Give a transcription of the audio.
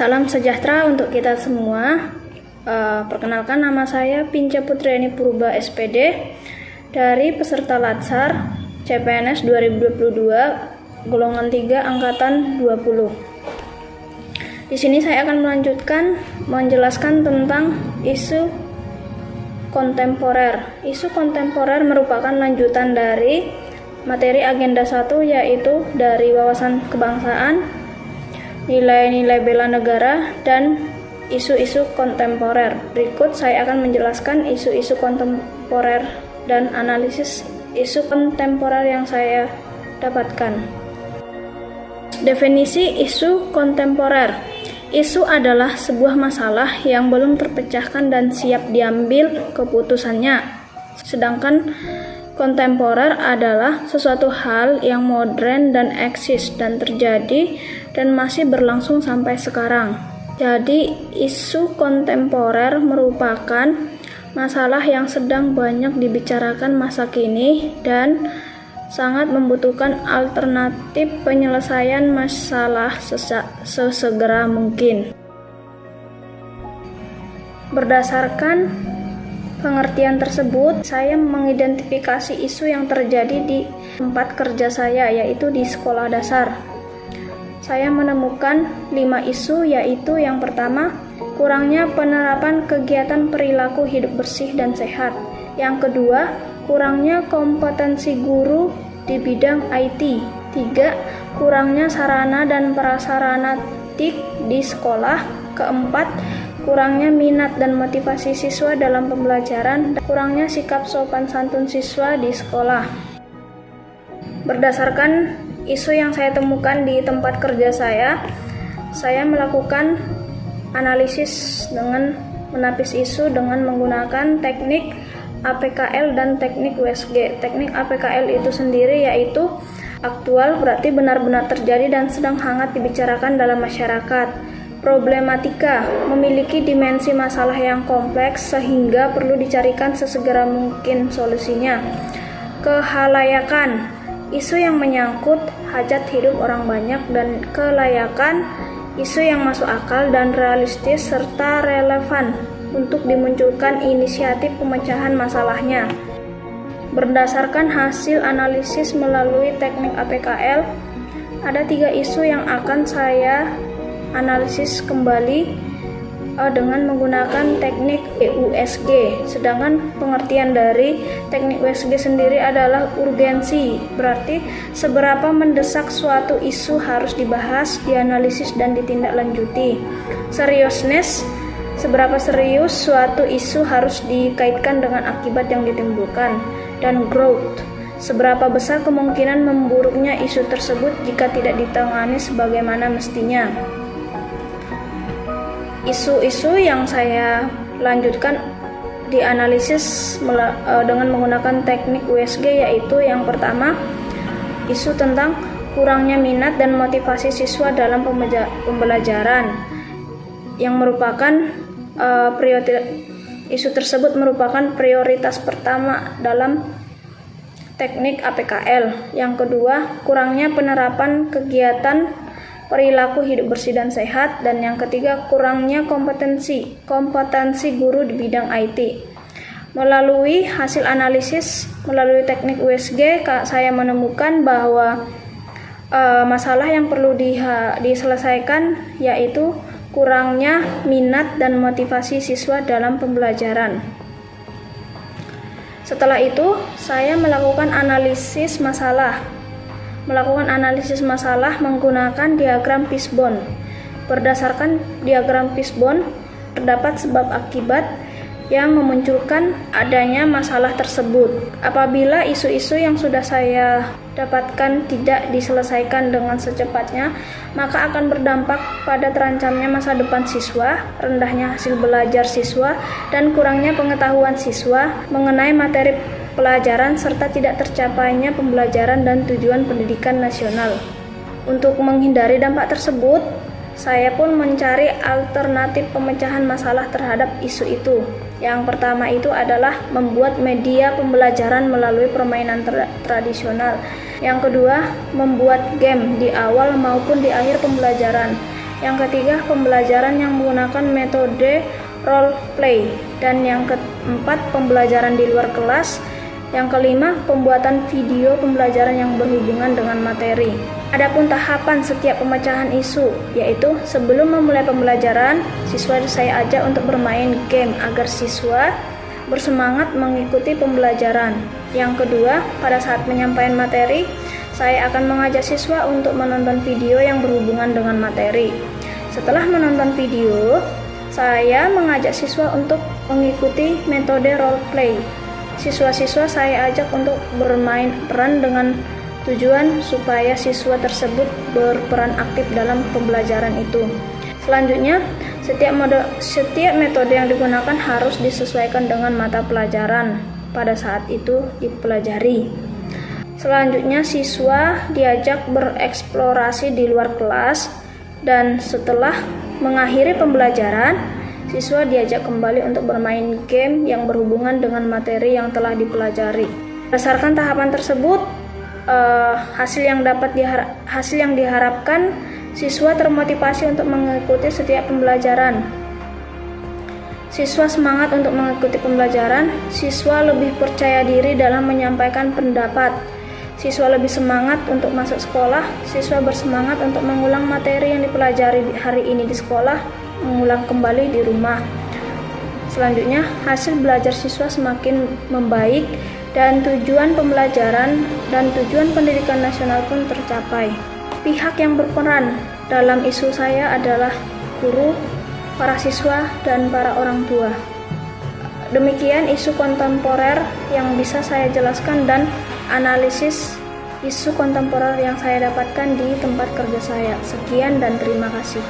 Salam sejahtera untuk kita semua. Perkenalkan, nama saya Pinca Putriani Purba SPD dari peserta Latsar CPNS 2022 golongan 3 angkatan 20. Di sini saya akan menjelaskan tentang isu kontemporer. Isu kontemporer merupakan lanjutan dari materi agenda 1, yaitu dari wawasan kebangsaan, nilai-nilai bela negara, dan isu-isu kontemporer. Berikut saya akan menjelaskan isu-isu kontemporer dan analisis isu kontemporer yang saya dapatkan. Definisi isu kontemporer. Isu adalah sebuah masalah yang belum terpecahkan dan siap diambil keputusannya. Sedangkan kontemporer adalah sesuatu hal yang modern dan eksis dan terjadi dan masih berlangsung sampai sekarang. Jadi, isu kontemporer merupakan masalah yang sedang banyak dibicarakan masa kini dan sangat membutuhkan alternatif penyelesaian masalah sesegera mungkin. Berdasarkan pengertian tersebut, saya mengidentifikasi isu yang terjadi di tempat kerja saya, yaitu di sekolah dasar. Saya menemukan 5 isu, yaitu yang pertama, kurangnya penerapan kegiatan perilaku hidup bersih dan sehat. Yang kedua, kurangnya kompetensi guru di bidang IT. 3, kurangnya sarana dan prasarana TIK di sekolah. Keempat, kurangnya minat dan motivasi siswa dalam pembelajaran, dan kurangnya sikap sopan santun siswa di sekolah. Berdasarkan isu yang saya temukan di tempat kerja saya melakukan analisis dengan menapis isu dengan menggunakan teknik APKL dan teknik USG. Teknik APKL itu sendiri yaitu aktual, berarti benar-benar terjadi dan sedang hangat dibicarakan dalam masyarakat. Problematika, memiliki dimensi masalah yang kompleks sehingga perlu dicarikan sesegera mungkin solusinya. Kehalayakan, isu yang menyangkut hajat hidup orang banyak dan kelayakan, isu yang masuk akal dan realistis serta relevan untuk dimunculkan inisiatif pemecahan masalahnya. Berdasarkan hasil analisis melalui teknik APKL, ada 3 isu yang akan saya analisis kembali dengan menggunakan teknik USG. Sedangkan pengertian dari teknik USG sendiri adalah urgensi, berarti seberapa mendesak suatu isu harus dibahas, dianalisis, dan ditindaklanjuti. Seriousness, seberapa serius suatu isu harus dikaitkan dengan akibat yang ditimbulkan. Dan growth, seberapa besar kemungkinan memburuknya isu tersebut jika tidak ditangani sebagaimana mestinya. Isu-isu yang saya lanjutkan dianalisis dengan menggunakan teknik USG, yaitu yang pertama, isu tentang kurangnya minat dan motivasi siswa dalam pembelajaran, yang merupakan isu tersebut merupakan prioritas pertama dalam teknik APKL. Yang kedua, kurangnya penerapan kegiatan perilaku hidup bersih dan sehat, dan yang ketiga, kurangnya kompetensi guru di bidang IT. Melalui hasil analisis melalui teknik USG, saya menemukan bahwa masalah yang perlu diselesaikan yaitu kurangnya minat dan motivasi siswa dalam pembelajaran. Setelah itu, saya melakukan analisis masalah menggunakan diagram fishbone. Berdasarkan diagram fishbone, terdapat sebab akibat yang memunculkan adanya masalah tersebut. Apabila isu-isu yang sudah saya dapatkan tidak diselesaikan dengan secepatnya, maka akan berdampak pada terancamnya masa depan siswa, rendahnya hasil belajar siswa, dan kurangnya pengetahuan siswa mengenai materi pelajaran serta tidak tercapainya pembelajaran dan tujuan pendidikan nasional. Untuk menghindari dampak tersebut, saya pun mencari alternatif pemecahan masalah terhadap isu itu. Yang pertama itu adalah membuat media pembelajaran melalui permainan tradisional. Yang kedua, membuat game di awal maupun di akhir pembelajaran. Yang ketiga, pembelajaran yang menggunakan metode role play. Dan yang keempat, pembelajaran di luar kelas. Yang kelima, pembuatan video pembelajaran yang berhubungan dengan materi. Adapun tahapan setiap pemecahan isu, yaitu sebelum memulai pembelajaran, siswa saya ajak untuk bermain game agar siswa bersemangat mengikuti pembelajaran. Yang kedua, pada saat penyampaian materi, saya akan mengajak siswa untuk menonton video yang berhubungan dengan materi. Setelah menonton video, saya mengajak siswa untuk mengikuti metode role play. Siswa-siswa saya ajak untuk bermain peran dengan tujuan supaya siswa tersebut berperan aktif dalam pembelajaran itu. Selanjutnya, setiap metode yang digunakan harus disesuaikan dengan mata pelajaran pada saat itu dipelajari. Selanjutnya, siswa diajak bereksplorasi di luar kelas, dan setelah mengakhiri pembelajaran, siswa diajak kembali untuk bermain game yang berhubungan dengan materi yang telah dipelajari. Berdasarkan tahapan tersebut, hasil yang diharapkan, siswa termotivasi untuk mengikuti setiap pembelajaran. Siswa semangat untuk mengikuti pembelajaran, siswa lebih percaya diri dalam menyampaikan pendapat. Siswa lebih semangat untuk masuk sekolah, siswa bersemangat untuk mengulang materi yang dipelajari hari ini di sekolah, mengulang kembali di rumah. Selanjutnya, hasil belajar siswa semakin membaik dan tujuan pembelajaran dan tujuan pendidikan nasional pun tercapai. Pihak yang berperan dalam isu saya adalah guru, para siswa, dan para orang tua. Demikian isu kontemporer yang bisa saya jelaskan dan analisis isu kontemporer yang saya dapatkan di tempat kerja saya. Sekian dan terima kasih.